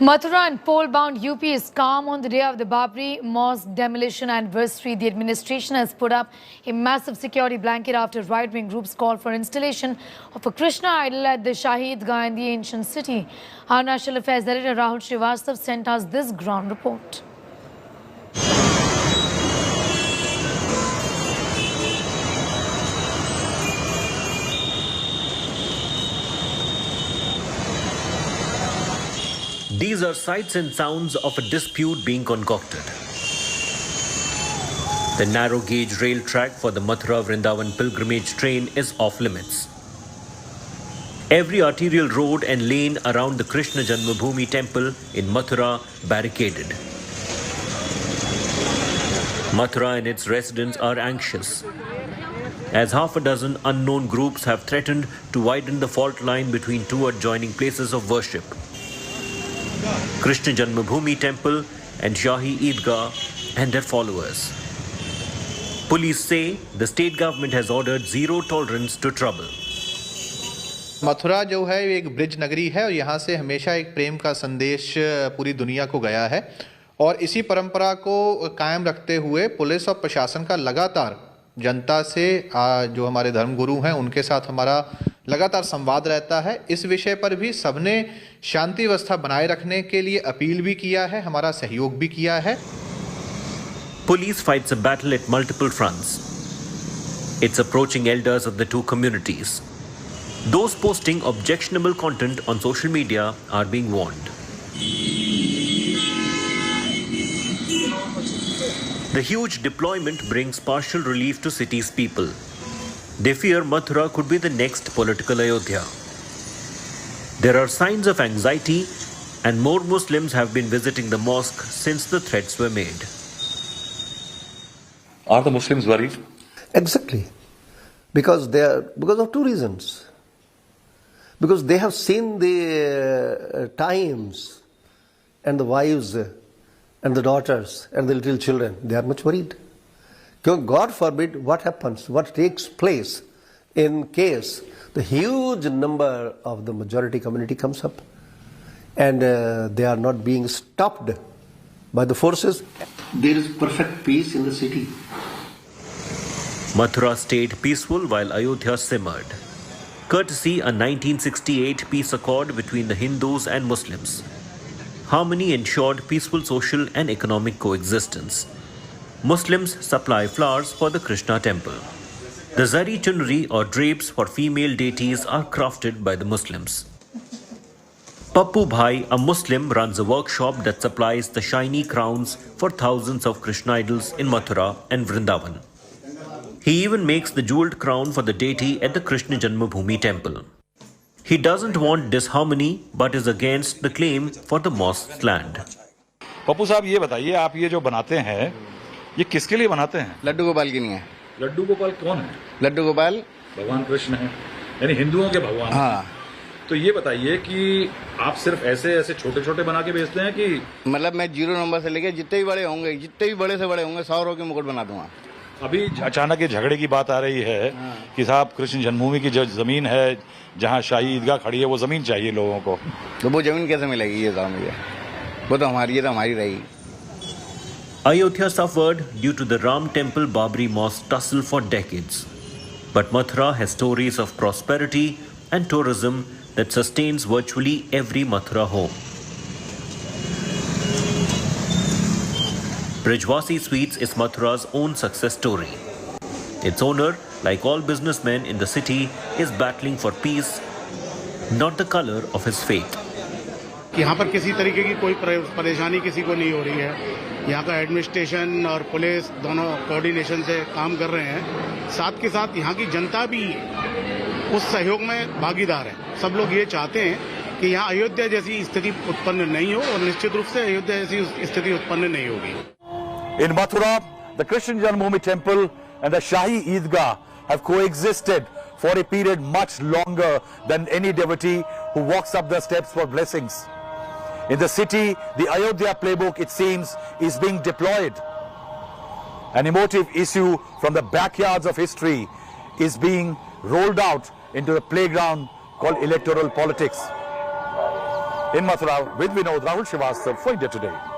Mathura and pole-bound UP is calm on the day of the Babri Mosque demolition anniversary. The administration has put up a massive security blanket after right-wing groups called for installation of a Krishna idol at the Shahi Eidgah in the ancient city. Our National Affairs editor Rahul Srivastav sent us this ground report. These are sights and sounds of a dispute being concocted. The narrow gauge rail track for the Mathura Vrindavan pilgrimage train is off limits. Every arterial road and lane around the Krishna Janmabhoomi temple in Mathura barricaded. Mathura and its residents are anxious, as half a dozen unknown groups have threatened to widen the fault line between two adjoining places of worship, Krishna Janmabhoomi temple and Shahi Eidgah and their followers. Police say the state government has ordered zero tolerance to trouble. Mathura जो है एक bridge नगरी है और यहाँ से हमेशा एक प्रेम का संदेश पूरी दुनिया को गया है और इसी परंपरा को कायम रखते हुए पुलिस और प्रशासन का लगातार जनता से जो हमारे धर्मगुरु हैं उनके साथ हमारा लगातार संवाद रहता है। इस विषय पर भी सबने शांति व्यवस्था बनाए रखने के लिए अपील भी किया है, हमारा सहयोग भी किया है। Police fights a battle at multiple fronts. It's approaching elders of the two communities. Those posting objectionable content on social media are being warned. The huge deployment brings partial relief to city's people. They fear Mathura could be the next political Ayodhya. There are signs of anxiety, and more Muslims have been visiting the mosque since the threats were made. Are the Muslims worried? Exactly. Because of two reasons. Because they have seen the times and the wives and the daughters and the little children. They are much worried. God forbid what happens, what takes place in case the huge number of the majority community comes up and they are not being stopped by the forces. There is perfect peace in the city. Mathura stayed peaceful while Ayodhya simmered, courtesy a 1968 peace accord between the Hindus and Muslims. Harmony ensured peaceful social and economic coexistence. Muslims supply flowers for the Krishna temple. The zari chunri or drapes for female deities are crafted by the Muslims. Pappu Bhai, a Muslim, runs a workshop that supplies the shiny crowns for thousands of Krishna idols in Mathura and Vrindavan. He even makes the jeweled crown for the deity at the Krishna Janmabhoomi temple. He doesn't want disharmony but is against the claim for the mosque's land. Pappu साहब ये बताइए, आप ये जो बनाते हैं ये किसके लिए बनाते हैं? लड्डू गोपाल के लिए। लड्डू गोपाल कौन है? लड्डू गोपाल भगवान कृष्ण है, यानी हिंदुओं के भगवान। हाँ। तो ये बताइए कि आप सिर्फ ऐसे छोटे छोटे बना के बेचते हैं कि मतलब मैं 0 नंबर से लेके जितने भी बड़े होंगे, जितने भी बड़े से बड़े होंगे 100 रुपए के मुकुट बना दूंगा। अभी अचानक ये झगड़े की बात आ रही है कि साहब कृष्ण जन्मभूमि की जो जमीन है जहाँ शाही ईदगाह खड़ी है वो जमीन चाहिए लोगों को। तो वो जमीन कैसे मिलेगी? ये साहब मुझे वो तो हमारी रहेगी। Ayodhya suffered due to the Ram Temple Babri Mosque tussle for decades. But Mathura has stories of prosperity and tourism that sustains virtually every Mathura home. Brijwasi Sweets is Mathura's own success story. Its owner, like all businessmen in the city, is battling for peace, not the color of his faith. यहाँ पर किसी तरीके की कोई परेशानी किसी को नहीं हो रही है। यहाँ का एडमिनिस्ट्रेशन और पुलिस दोनों कोऑर्डिनेशन से काम कर रहे हैं। साथ के साथ यहाँ की जनता भी उस सहयोग में भागीदार है। सब लोग ये चाहते हैं कि यहाँ अयोध्या जैसी स्थिति उत्पन्न नहीं हो और निश्चित रूप से अयोध्या जैसी स्थिति उत्पन्न नहीं होगी। In Mathura, the Krishna Janmabhoomi temple and the Shahi Eidgah have coexisted for a period much longer than any devotee who walks up the steps for blessings. In the city, the Ayodhya playbook, it seems, is being deployed. An emotive issue from the backyards of history is being rolled out into a playground called electoral politics. In Mathura, with Vinod, Rahul Srivastava for India Today.